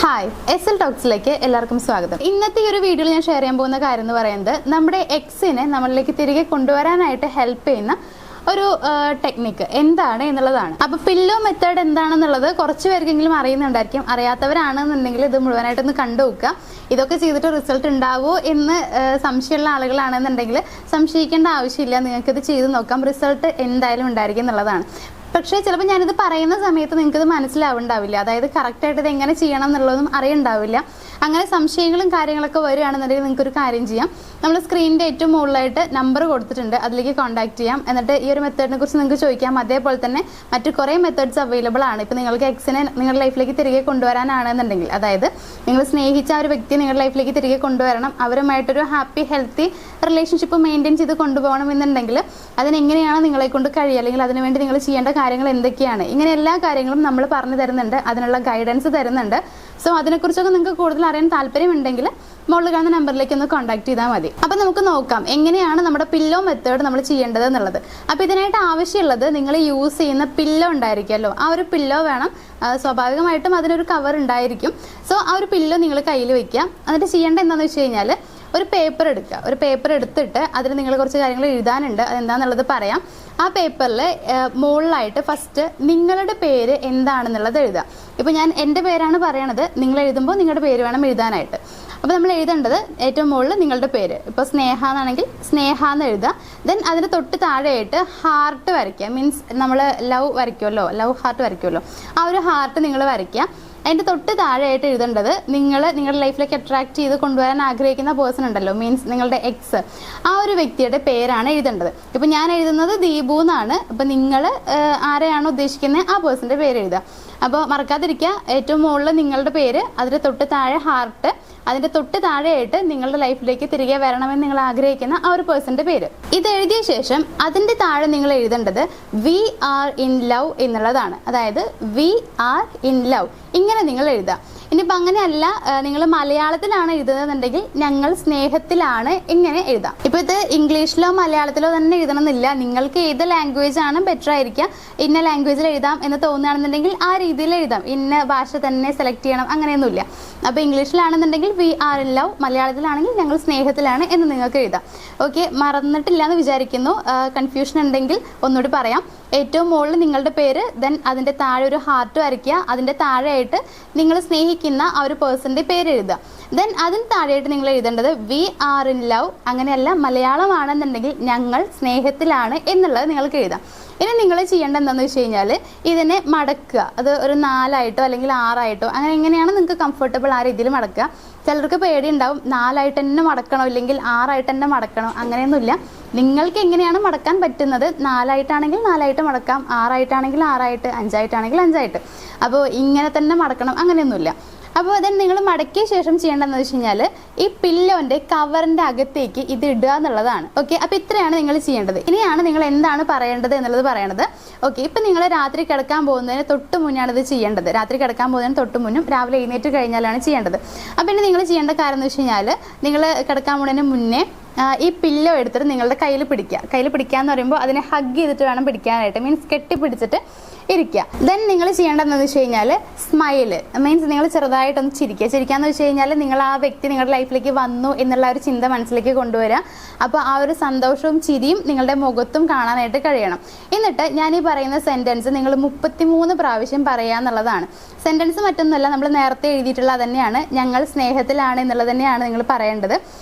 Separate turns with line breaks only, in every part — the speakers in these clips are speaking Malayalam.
ഹായ് എസ് എൽ ടോക്സിലേക്ക് എല്ലാവർക്കും സ്വാഗതം. ഇന്നത്തെ ഈ ഒരു വീഡിയോയിൽ ഞാൻ ഷെയർ ചെയ്യാൻ പോകുന്ന കാര്യം എന്ന് പറയുന്നത് നമ്മുടെ എക്സിനെ നമ്മളിലേക്ക് തിരികെ കൊണ്ടുവരാനായിട്ട് ഹെൽപ്പ് ചെയ്യുന്ന ഒരു ടെക്നിക്ക് എന്താണ് എന്നുള്ളതാണ്. അപ്പോൾ പില്ലോ മെത്തേഡ് എന്താണെന്നുള്ളത് കുറച്ച് പേർക്കെങ്കിലും അറിയുന്നുണ്ടായിരിക്കും. അറിയാത്തവരാണെന്നുണ്ടെങ്കിൽ ഇത് മുഴുവനായിട്ടൊന്ന് കണ്ടു നോക്കുക. ഇതൊക്കെ ചെയ്തിട്ട് റിസൾട്ട് ഉണ്ടാവുമോ എന്ന് സംശയമുള്ള ആളുകളാണെന്നുണ്ടെങ്കിൽ സംശയിക്കേണ്ട ആവശ്യമില്ല. നിങ്ങൾക്കിത് ചെയ്ത് നോക്കാം. റിസൾട്ട് എന്തായാലും ഉണ്ടായിരിക്കും എന്നുള്ളതാണ്. പക്ഷേ ചിലപ്പോൾ ഞാനിത് പറയുന്ന സമയത്ത് നിങ്ങൾക്കിത് മനസ്സിലാവുണ്ടാവില്ല. അതായത് കറക്റ്റായിട്ട് ഇത് എങ്ങനെ ചെയ്യണം എന്നുള്ളതൊന്നും അറിയുണ്ടാവില്ല. അങ്ങനെ സംശയങ്ങളും കാര്യങ്ങളൊക്കെ വരികയാണെന്നുണ്ടെങ്കിൽ നിങ്ങൾക്കൊരു കാര്യം ചെയ്യാം. നമ്മൾ സ്ക്രീനിൻ്റെ ഏറ്റവും മുകളിലായിട്ട് നമ്പർ കൊടുത്തിട്ടുണ്ട്, അതിലേക്ക് കോൺടാക്ട് ചെയ്യാം. എന്നിട്ട് ഈ ഒരു മെത്തേഡിനെ കുറിച്ച് നിങ്ങൾക്ക് ചോദിക്കാം. അതേപോലെ തന്നെ മറ്റു കുറേ മെത്തേഡ്സ് അവൈലബിൾ ആണ്. ഇപ്പോൾ നിങ്ങൾക്ക് എക്സിനെ നിങ്ങളുടെ ലൈഫിലേക്ക് തിരികെ കൊണ്ടുവരാനാണെന്നുണ്ടെങ്കിൽ, അതായത് നിങ്ങൾ സ്നേഹിച്ച ആ ഒരു വ്യക്തിയെ നിങ്ങളുടെ ലൈഫിലേക്ക് തിരികെ കൊണ്ടുവരണം, അവരുമായിട്ടൊരു ഹാപ്പി ഹെൽത്തി റിലേഷൻഷിപ്പ് മെയിൻറ്റെയിൻ ചെയ്ത് കൊണ്ടുപോകണം എന്നുണ്ടെങ്കിൽ അതിനെങ്ങനെയാണ് നിങ്ങളെ കൊണ്ട് കഴിയുക, അല്ലെങ്കിൽ അതിനുവേണ്ടി നിങ്ങൾ ചെയ്യേണ്ട കാര്യങ്ങൾ എന്തൊക്കെയാണ്, ഇങ്ങനെ എല്ലാ കാര്യങ്ങളും നമ്മൾ പറഞ്ഞു തരുന്നുണ്ട്. അതിനുള്ള ഗൈഡൻസ് തരുന്നുണ്ട്. സോ അതിനെക്കുറിച്ചൊക്കെ നിങ്ങൾക്ക് കൂടുതൽ അറിയാൻ താല്പര്യമുണ്ടെങ്കിൽ മുകളിൽ കാണുന്ന നമ്പറിലേക്ക് ഒന്ന് കോൺടാക്ട് ചെയ്താൽ മതി. അപ്പോൾ നമുക്ക് നോക്കാം എങ്ങനെയാണ് നമ്മുടെ പില്ലോ മെത്തേഡ് നമ്മൾ ചെയ്യേണ്ടത് എന്നുള്ളത്. അപ്പോൾ ഇതിനായിട്ട് ആവശ്യമുള്ളത്, നിങ്ങൾ യൂസ് ചെയ്യുന്ന പില്ലോ ഉണ്ടായിരിക്കുമല്ലോ, ആ ഒരു പില്ലോ വേണം. സ്വാഭാവികമായിട്ടും അതിനൊരു കവർ ഉണ്ടായിരിക്കും. സോ ആ ഒരു പില്ലോ നിങ്ങൾ കയ്യിൽ വെക്കുക. എന്നിട്ട് ചെയ്യേണ്ടത് എന്താണെന്ന് വെച്ച് കഴിഞ്ഞാൽ, ഒരു പേപ്പർ എടുക്കുക. ഒരു പേപ്പർ എടുത്തിട്ട് അതിൽ നിങ്ങൾ കുറച്ച് കാര്യങ്ങൾ എഴുതാനുണ്ട്. അതെന്താണെന്നുള്ളത് പറയാം. ആ പേപ്പറിൽ മുകളിലായിട്ട് ഫസ്റ്റ് നിങ്ങളുടെ പേര് എന്താണെന്നുള്ളത് എഴുതുക. ഇപ്പോൾ ഞാൻ എൻ്റെ പേരാണ് പറയണത്. നിങ്ങൾ എഴുതുമ്പോൾ നിങ്ങളുടെ പേര് വേണം എഴുതാനായിട്ട്. അപ്പോൾ നമ്മൾ എഴുതേണ്ടത് ഏറ്റവും മുകളിൽ നിങ്ങളുടെ പേര്. ഇപ്പോൾ സ്നേഹ എന്നാണെങ്കിൽ സ്നേഹ എന്ന് എഴുതുക. ദെൻ അതിന് തൊട്ട് താഴെയായിട്ട് ഹാർട്ട് വരയ്ക്കുക. മീൻസ് നമ്മൾ ലവ് വരയ്ക്കുമല്ലോ, ലവ് ഹാർട്ട് വരയ്ക്കുമല്ലോ, ആ ഒരു ഹാർട്ട് നിങ്ങൾ വരയ്ക്കുക. അതിൻ്റെ തൊട്ട് താഴെയായിട്ട് എഴുതേണ്ടത് നിങ്ങളുടെ ലൈഫിലേക്ക് അട്രാക്ട് ചെയ്ത് കൊണ്ടുവരാൻ ആഗ്രഹിക്കുന്ന പേഴ്സൺ ഉണ്ടല്ലോ, മീൻസ് നിങ്ങളുടെ എക്സ്, ആ ഒരു വ്യക്തിയുടെ പേരാണ് എഴുതേണ്ടത്. ഇപ്പം ഞാൻ എഴുതുന്നത് ദീപു എന്നാണ്. അപ്പം നിങ്ങൾ ആരെയാണ് ഉദ്ദേശിക്കുന്നത് ആ പേഴ്സൻ്റെ പേര് എഴുതുക. അപ്പോൾ മറക്കാതിരിക്കുക, ഏറ്റവും മുകളിൽ നിങ്ങളുടെ പേര്, അതിൻ്റെ തൊട്ട് താഴെ ഹാർട്ട്, അതിൻ്റെ തൊട്ട് താഴെയായിട്ട് നിങ്ങളുടെ ലൈഫിലേക്ക് തിരികെ വരണമെന്ന് നിങ്ങൾ ആഗ്രഹിക്കുന്ന ആ ഒരു പേഴ്സൻ്റെ പേര്. ഇത് എഴുതിയ ശേഷം അതിൻ്റെ താഴെ നിങ്ങൾ എഴുതേണ്ടത് വി ആർ ഇൻ ലവ് എന്നുള്ളതാണ്. അതായത് വി ആർ ഇൻ ലവ് ഇങ്ങനെ നിങ്ങൾ എഴുതുക. ഇനിയിപ്പോൾ അങ്ങനെയല്ല, നിങ്ങൾ മലയാളത്തിലാണ് എഴുതുന്നതെന്നുണ്ടെങ്കിൽ ഞങ്ങൾ സ്നേഹത്തിലാണ് ഇങ്ങനെ എഴുതാം. ഇപ്പോൾ ഇത് ഇംഗ്ലീഷിലോ മലയാളത്തിലോ തന്നെ എഴുതണമെന്നില്ല. നിങ്ങൾക്ക് ഏത് ലാംഗ്വേജ് ആണ് ബെറ്റർ ആയിരിക്കുക, ഇന്ന ലാംഗ്വേജിൽ എഴുതാം എന്ന് തോന്നുകയാണെന്നുണ്ടെങ്കിൽ ആ രീതിയിൽ എഴുതാം. ഇന്ന ഭാഷ തന്നെ സെലക്ട് ചെയ്യണം അങ്ങനെയൊന്നുമില്ല. അപ്പോൾ ഇംഗ്ലീഷിലാണെന്നുണ്ടെങ്കിൽ വി ആർ ഇൻ ലവ്, മലയാളത്തിലാണെങ്കിൽ ഞങ്ങൾ സ്നേഹത്തിലാണ് എന്ന് നിങ്ങൾക്ക് എഴുതാം. ഓക്കെ, മറന്നിട്ടില്ല എന്ന് വിചാരിക്കുന്നു. കൺഫ്യൂഷൻ ഉണ്ടെങ്കിൽ ഒന്നുകൂടി പറയാം. ഏറ്റവും മുകളിൽ നിങ്ങളുടെ പേര്, ദെൻ അതിൻ്റെ താഴെ ഒരു ഹാർട്ട് വരയ്ക്കുക. അതിൻ്റെ താഴെയായിട്ട് നിങ്ങൾ സ്നേഹിക്കുന്ന ആ ഒരു പേഴ്സൻ്റെ പേര് എഴുതുക. ദെൻ അതിന് താഴെയായിട്ട് നിങ്ങൾ എഴുതേണ്ടത് വി ആർ ഇൻ ലവ്, അങ്ങനെയല്ല മലയാളമാണെന്നുണ്ടെങ്കിൽ ഞങ്ങൾ സ്നേഹത്തിലാണ് എന്നുള്ളത് നിങ്ങൾക്ക് എഴുതാം. ഇനി നിങ്ങൾ ചെയ്യേണ്ടത് എന്താണെന്ന് വെച്ച് കഴിഞ്ഞാൽ, ഇതിനെ മടക്കുക. അത് ഒരു 4ആയിട്ടോ അല്ലെങ്കിൽ 6ആയിട്ടോ അങ്ങനെ എങ്ങനെയാണ് നിങ്ങൾക്ക് കംഫർട്ടബിൾ ആ രീതിയിൽ മടക്കുക. ചിലർക്ക് പേടി ഉണ്ടാവും, 4ആയിട്ട് തന്നെ മടക്കണോ ഇല്ലെങ്കിൽ 6ആയിട്ട് തന്നെ മടക്കണോ, അങ്ങനെയൊന്നുമില്ല. നിങ്ങൾക്ക് എങ്ങനെയാണ് മടക്കാൻ പറ്റുന്നത്, 4ആയിട്ടാണെങ്കിൽ 4ആയിട്ട് മടക്കാം, 6ആയിട്ടാണെങ്കിൽ 6ആയിട്ട്, 5ആയിട്ടാണെങ്കിൽ 5ആയിട്ട്. അപ്പോൾ ഇങ്ങനെ തന്നെ മടക്കണം അങ്ങനെയൊന്നുമില്ല. അപ്പോൾ then നിങ്ങൾ മടക്കിയ ശേഷം ചെയ്യേണ്ടതെന്ന് വെച്ച് കഴിഞ്ഞാൽ, ഈ പില്ലോൻ്റെ കവറിൻ്റെ അകത്തേക്ക് ഇത് ഇടുക എന്നുള്ളതാണ്. ഓക്കെ, അപ്പോൾ ഇത്രയാണ് നിങ്ങൾ ചെയ്യേണ്ടത്. ഇനിയാണ് നിങ്ങൾ എന്താണ് പറയേണ്ടത് എന്നുള്ളത് പറയണത്. ഓക്കെ, ഇപ്പം നിങ്ങൾ രാത്രി കിടക്കാൻ പോകുന്നതിന് തൊട്ട് മുന്നാണ് ഇത് ചെയ്യേണ്ടത്. രാത്രി കിടക്കാൻ പോകുന്നതിന് തൊട്ട് മുന്നും രാവിലെ എഴുന്നേറ്റ് കഴിഞ്ഞാലാണ് ചെയ്യേണ്ടത്. അപ്പോൾ ഇനി നിങ്ങൾ ചെയ്യേണ്ട കാര്യം എന്ന് വെച്ച് കഴിഞ്ഞാൽ, നിങ്ങൾ കിടക്കാൻ പോകുന്നതിന് മുന്നേ ഈ പില്ലോ എടുത്തിട്ട് നിങ്ങളുടെ കയ്യിൽ പിടിക്കുക. കയ്യിൽ പിടിക്കുക എന്ന് പറയുമ്പോൾ അതിനെ ഹഗ് ചെയ്തിട്ട് വേണം പിടിക്കാനായിട്ട്, മീൻസ് കെട്ടിപ്പിടിച്ചിട്ട് ഇരിക്കുക. ദെൻ നിങ്ങൾ ചെയ്യേണ്ടതെന്ന് വെച്ച് കഴിഞ്ഞാൽ, സ്മൈല് മീൻസ് നിങ്ങൾ ചെറുതായിട്ടൊന്ന് ചിരിക്കുക. ചിരിക്കാന്ന് വെച്ച് കഴിഞ്ഞാൽ, നിങ്ങൾ ആ വ്യക്തി നിങ്ങളുടെ ലൈഫിലേക്ക് വന്നു എന്നുള്ള ഒരു ചിന്ത മനസ്സിലേക്ക് കൊണ്ടുവരിക. അപ്പോൾ ആ ഒരു സന്തോഷവും ചിരിയും നിങ്ങളുടെ മുഖത്തും കാണാനായിട്ട് കഴിയണം. എന്നിട്ട് ഞാൻ ഈ പറയുന്ന സെൻറ്റൻസ് നിങ്ങൾ 33 പ്രാവശ്യം പറയുക എന്നുള്ളതാണ്. സെൻറ്റൻസ് മറ്റൊന്നുമല്ല, നമ്മൾ നേരത്തെ എഴുതിയിട്ടുള്ള തന്നെയാണ്. ഞങ്ങൾ സ്നേഹത്തിലാണ് എന്നുള്ളത് തന്നെയാണ് നിങ്ങൾ പറയേണ്ടത്.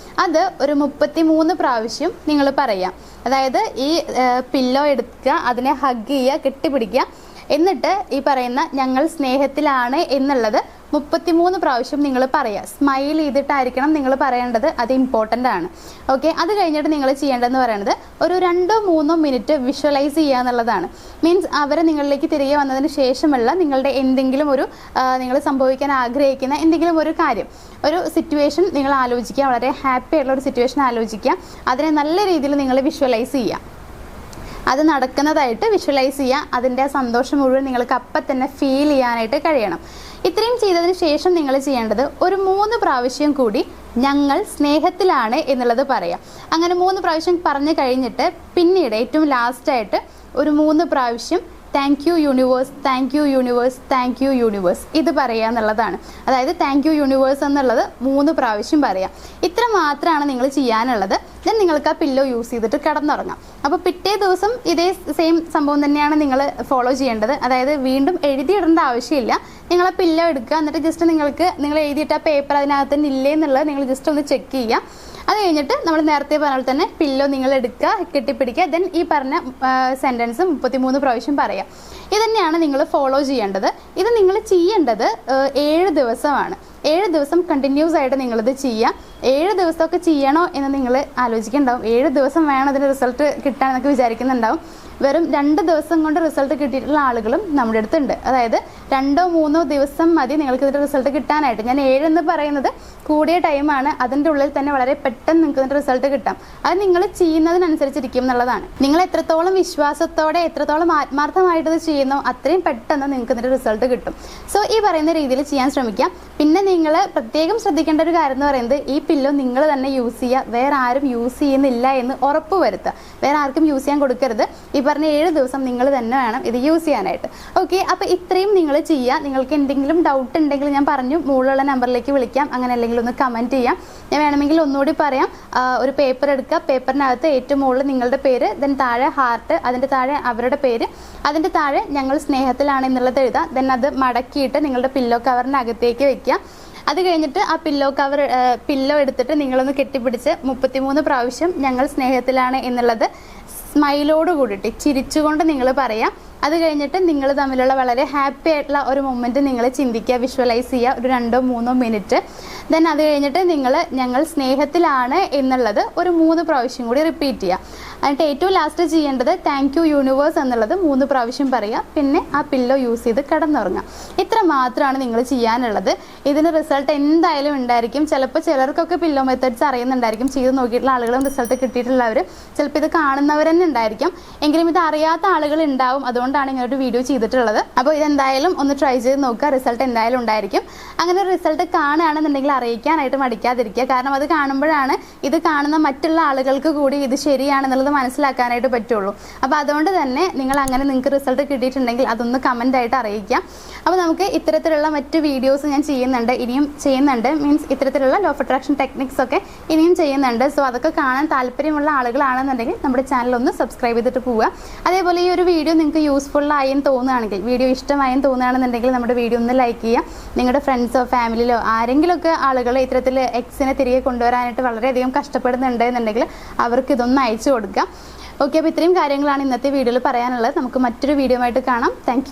അത് ഒരു 33 പ്രാവശ്യം നിങ്ങൾ പറയുക. അതായത് ഈ പില്ലോ എടുക്കുക, അതിനെ ഹഗ് ചെയ്യുക, കെട്ടിപ്പിടിക്കുക. എന്നിട്ട് ഈ പറയുന്ന ഞങ്ങൾ സ്നേഹത്തിലാണ് എന്നുള്ളത് 33 പ്രാവശ്യം നിങ്ങൾ പറയുക. സ്മൈൽ ചെയ്തിട്ടായിരിക്കണം നിങ്ങൾ പറയേണ്ടത്, അത് ഇമ്പോർട്ടൻ്റ് ആണ്. ഓക്കെ, അത് കഴിഞ്ഞിട്ട് നിങ്ങൾ ചെയ്യേണ്ടതെന്ന് പറയുന്നത് ഒരു 2-3 മിനിറ്റ് വിഷ്വലൈസ് ചെയ്യുക എന്നുള്ളതാണ്. മീൻസ് അവരെ നിങ്ങളിലേക്ക് തിരികെ വന്നതിന് ശേഷമുള്ള നിങ്ങളുടെ എന്തെങ്കിലും ഒരു നിങ്ങൾ സംഭവിക്കാൻ ആഗ്രഹിക്കുന്ന എന്തെങ്കിലും ഒരു കാര്യം, ഒരു സിറ്റുവേഷൻ നിങ്ങൾ ആലോചിക്കുക. വളരെ ഹാപ്പി ആയിട്ടുള്ള ഒരു സിറ്റുവേഷൻ ആലോചിക്കുക. അതിനെ നല്ല രീതിയിൽ നിങ്ങൾ വിഷ്വലൈസ് ചെയ്യുക. അത് നടക്കുന്നതായിട്ട് വിഷ്വലൈസ് ചെയ്യുക. അതിൻ്റെ സന്തോഷം മുഴുവൻ നിങ്ങൾക്ക് അപ്പം തന്നെ ഫീൽ ചെയ്യാനായിട്ട് കഴിയണം. ഇത്രയും ചെയ്തതിന് ശേഷം നിങ്ങൾ ചെയ്യേണ്ടത് ഒരു 3 പ്രാവശ്യം കൂടി ഞങ്ങൾ സ്നേഹത്തിലാണ് എന്നുള്ളത് പറയാം. അങ്ങനെ 3 പ്രാവശ്യം പറഞ്ഞു കഴിഞ്ഞിട്ട് പിന്നീട് ഏറ്റവും ലാസ്റ്റായിട്ട് ഒരു 3 പ്രാവശ്യം thank you universe, thank you universe, thank you universe ഇത് പറയുക എന്നുള്ളതാണ്. അതായത് താങ്ക് യു യൂണിവേഴ്സ് എന്നുള്ളത് 3 പ്രാവശ്യം പറയാം. ഇത്ര മാത്രമാണ് നിങ്ങൾ ചെയ്യാനുള്ളത്. ദെൻ നിങ്ങൾക്ക് ആ പില്ലോ യൂസ് ചെയ്തിട്ട് കിടന്നുറങ്ങാം. അപ്പോൾ പിറ്റേ ദിവസം ഇതേ സെയിം സംഭവം തന്നെയാണ് നിങ്ങൾ ഫോളോ ചെയ്യേണ്ടത്. അതായത് വീണ്ടും എഴുതിയിടേണ്ട ആവശ്യമില്ല. നിങ്ങൾ ആ പില്ലോ എടുക്കുക, എന്നിട്ട് ജസ്റ്റ് നിങ്ങൾ എഴുതിയിട്ട് ആ പേപ്പർ അതിനകത്ത് തന്നെ ഇല്ലേ എന്നുള്ളത് നിങ്ങൾ ജസ്റ്റ് ഒന്ന് ചെക്ക് ചെയ്യുക. അത് കഴിഞ്ഞിട്ട് നമ്മൾ നേരത്തെ പറഞ്ഞ പോലെ തന്നെ പില്ലോ നിങ്ങൾ എടുക്കുക, കെട്ടിപ്പിടിക്കുക. ദെൻ ഈ പറഞ്ഞ സെൻറ്റൻസ് 33 പ്രാവശ്യം പറയാം. ഇത് തന്നെയാണ് നിങ്ങൾ ഫോളോ ചെയ്യേണ്ടത്. ഇത് നിങ്ങൾ ചെയ്യേണ്ടത് 7 ദിവസമാണ്. 7 ദിവസം കണ്ടിന്യൂസ് ആയിട്ട് നിങ്ങളിത് ചെയ്യുക. 7 ദിവസമൊക്കെ ചെയ്യണോ എന്ന് നിങ്ങൾ ആലോചിക്കുന്നുണ്ടാവും. 7 ദിവസം വേണം അതിന് റിസൾട്ട് കിട്ടാൻ എന്നൊക്കെ വിചാരിക്കുന്നുണ്ടാവും. വെറും 2 ദിവസം കൊണ്ട് റിസൾട്ട് കിട്ടിയിട്ടുള്ള ആളുകളും നമ്മുടെ അടുത്തുണ്ട്. അതായത് 2-3 ദിവസം മതി നിങ്ങൾക്ക് ഇതിൻ്റെ റിസൾട്ട് കിട്ടാനായിട്ട്. ഞാൻ 7 എന്ന് പറയുന്നത് കൂടിയ ടൈമാണ്. അതിൻ്റെ ഉള്ളിൽ തന്നെ വളരെ പെട്ടെന്ന് നിങ്ങൾക്ക് ഇതിൻ്റെ റിസൾട്ട് കിട്ടാം. അത് നിങ്ങൾ ചെയ്യുന്നതിനനുസരിച്ചിരിക്കും എന്നുള്ളതാണ്. നിങ്ങൾ എത്രത്തോളം വിശ്വാസത്തോടെ എത്രത്തോളം ആത്മാർത്ഥമായിട്ട് ഇത് ചെയ്യുന്നോ അത്രയും പെട്ടെന്ന് നിങ്ങൾക്ക് ഇതിൻ്റെ റിസൾട്ട് കിട്ടും. സോ ഈ പറയുന്ന രീതിയിൽ ചെയ്യാൻ ശ്രമിക്കാം. പിന്നെ നിങ്ങൾ പ്രത്യേകം ശ്രദ്ധിക്കേണ്ട ഒരു കാര്യം എന്ന് പറയുന്നത് ഈ പില്ലോ നിങ്ങൾ തന്നെ യൂസ് ചെയ്യുക. വേറെ ആരും യൂസ് ചെയ്യുന്നില്ല എന്ന് ഉറപ്പ് വരുത്തുക. വേറെ ആർക്കും യൂസ് ചെയ്യാൻ കൊടുക്കരുത്. ഈ പറഞ്ഞ 7 ദിവസം നിങ്ങൾ തന്നെ വേണം ഇത് യൂസ് ചെയ്യാനായിട്ട്. ഓക്കെ, അപ്പോൾ ഇത്രയും നിങ്ങൾ ചെയ്യുക. നിങ്ങൾക്ക് എന്തെങ്കിലും ഡൗട്ട് ഉണ്ടെങ്കിൽ ഞാൻ പറഞ്ഞു മുകളിലുള്ള നമ്പറിലേക്ക് വിളിക്കാം. അങ്ങനെ അല്ലെങ്കിൽ ഒന്ന് കമൻറ്റ് ചെയ്യാം. ഞാൻ വേണമെങ്കിൽ ഒന്നുകൂടി പറയാം. ഒരു പേപ്പർ എടുക്കുക. പേപ്പറിനകത്ത് ഏറ്റവും മുകളിൽ നിങ്ങളുടെ പേര്, ദെൻ താഴെ ഹാർട്ട്, അതിൻ്റെ താഴെ അവരുടെ പേര്, അതിൻ്റെ താഴെ ഞങ്ങൾ സ്നേഹത്തിലാണ് എന്നുള്ളത് എഴുതുക. ദെൻ അത് മടക്കിയിട്ട് നിങ്ങളുടെ പില്ലോ കവറിനകത്തേക്ക് വെക്കുക. അത് കഴിഞ്ഞിട്ട് ആ പില്ലോ എടുത്തിട്ട് നിങ്ങളൊന്ന് കെട്ടിപ്പിടിച്ച് 33 പ്രാവശ്യം ഞങ്ങൾ സ്നേഹത്തിലാണ് എന്നുള്ളത് സ്മൈലോട് കൂടിയിട്ട് ചിരിച്ചുകൊണ്ട് നിങ്ങൾ പറയാം. അത് കഴിഞ്ഞിട്ട് നിങ്ങൾ തമ്മിലുള്ള വളരെ ഹാപ്പി ആയിട്ടുള്ള ഒരു മൊമെൻറ്റ് നിങ്ങൾ ചിന്തിക്കുക, വിഷ്വലൈസ് ചെയ്യുക, ഒരു 2-3 മിനിറ്റ്. ദെൻ അത് കഴിഞ്ഞിട്ട് ഞങ്ങൾ സ്നേഹത്തിലാണ് എന്നുള്ളത് ഒരു 3 പ്രാവശ്യം കൂടി റിപ്പീറ്റ് ചെയ്യുക. എന്നിട്ട് ഏറ്റവും ലാസ്റ്റ് ചെയ്യേണ്ടത് താങ്ക് യു യൂണിവേഴ്സ് എന്നുള്ളത് 3 പ്രാവശ്യം പറയുക. പിന്നെ ആ പില്ലോ യൂസ് ചെയ്ത് കിടന്നുറങ്ങുക. ഇത്ര മാത്രമാണ് നിങ്ങൾ ചെയ്യാനുള്ളത്. ഇതിന് റിസൾട്ട് എന്തായാലും ഉണ്ടായിരിക്കും. ചിലപ്പോൾ ചിലർക്കൊക്കെ പില്ലോ മെത്തേഡ്സ് അറിയുന്നുണ്ടായിരിക്കും. ചെയ്ത് നോക്കിയിട്ടുള്ള ആളുകളും റിസൾട്ട് കിട്ടിയിട്ടുള്ളവർ ചിലപ്പോൾ ഇത് കാണുന്നവർ തന്നെ ഉണ്ടായിരിക്കും. എങ്കിലും ഇത് അറിയാത്ത ആളുകൾ ഉണ്ടാവും. അതുകൊണ്ടാണ് ഇങ്ങനെ ഒരു വീഡിയോ ചെയ്തിട്ടുള്ളത്. അപ്പോൾ ഇതെന്തായാലും ഒന്ന് ട്രൈ ചെയ്ത് നോക്കുക. റിസൾട്ട് എന്തായാലും ഉണ്ടായിരിക്കും. അങ്ങനെ റിസൾട്ട് കാണുകയാണെന്നുണ്ടെങ്കിൽ അറിയിക്കാനായിട്ട് മടിക്കാതിരിക്കുക. കാരണം അത് കാണുമ്പോഴാണ് ഇത് കാണുന്ന മറ്റുള്ള ആളുകൾക്ക് കൂടി ഇത് ശരിയാണെന്നുള്ളത് മനസ്സിലാക്കാനായിട്ട് പറ്റുള്ളൂ. അപ്പോൾ അതുകൊണ്ട് തന്നെ നിങ്ങൾക്ക് റിസൾട്ട് കിട്ടിയിട്ടുണ്ടെങ്കിൽ അതൊന്ന് കമൻ്റ് ആയിട്ട് അറിയിക്കാം. അപ്പോൾ നമുക്ക് ഇത്തരത്തിലുള്ള മറ്റ് വീഡിയോസ് ഞാൻ ഇനിയും ചെയ്യുന്നുണ്ട്. മീൻസ് ഇത്തരത്തിലുള്ള ലോ ഓഫ് അട്രാക്ഷൻ ടെക്നിക്സ് ഒക്കെ ഇനിയും ചെയ്യുന്നുണ്ട്. സോ അതൊക്കെ കാണാൻ താല്പര്യമുള്ള ആളുകളാണെന്നുണ്ടെങ്കിൽ നമ്മുടെ ചാനൽ ഒന്ന് സബ്സ്ക്രൈബ് ചെയ്തിട്ട് പോവുക. അതേപോലെ ഈ ഒരു വീഡിയോ നിങ്ങൾക്ക് യൂസ്ഫുൾ ആയെന്ന് തോന്നുകയാണെങ്കിൽ, വീഡിയോ ഇഷ്ടമായെന്ന് തോന്നുകയാണെന്നുണ്ടെങ്കിൽ നമ്മുടെ വീഡിയോ ഒന്ന് ലൈക്ക് ചെയ്യുക. നിങ്ങളുടെ ഫ്രണ്ട്സോ ഫാമിലിയിലോ ആരെങ്കിലുമൊക്കെ ആളുകൾ ഇത്തരത്തിൽ എക്സിനെ തിരികെ കൊണ്ടുവരാനായിട്ട് വളരെയധികം കഷ്ടപ്പെടുന്നുണ്ട് എന്നുണ്ടെങ്കിൽ അവർക്ക് ഇതൊന്ന് അയച്ചു കൊടുക്കുക. ഓക്കെ, അപ്പോൾ ഇത്രയും കാര്യങ്ങളാണ് ഇന്നത്തെ വീഡിയോയിൽ പറയാനുള്ളത്. നമുക്ക് മറ്റൊരു വീഡിയോ ആയിട്ട് കാണാം. താങ്ക്